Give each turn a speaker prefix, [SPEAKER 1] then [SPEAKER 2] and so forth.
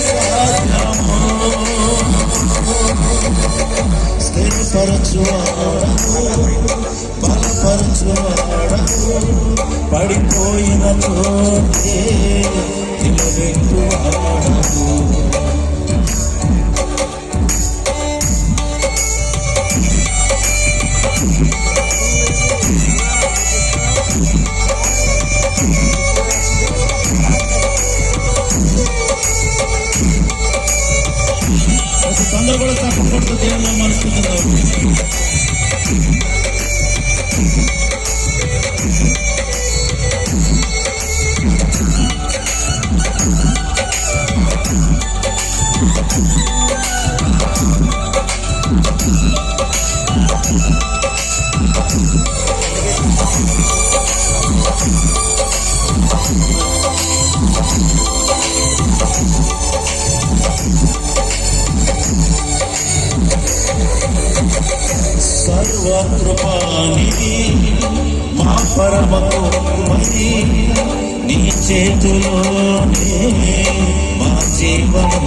[SPEAKER 1] సాధ్యము స్థిరపరచువాడవు బలపరచువాడవు పడిపోయిన చోటే నిలబెట్టువాడవు అందరూ కూడా తప్పకుండా దేవుని మనసుకుంటున్నారు. సర్వకృపానిధి మా పరమ కుమారి నీ చేతిలోనే మా జీవనం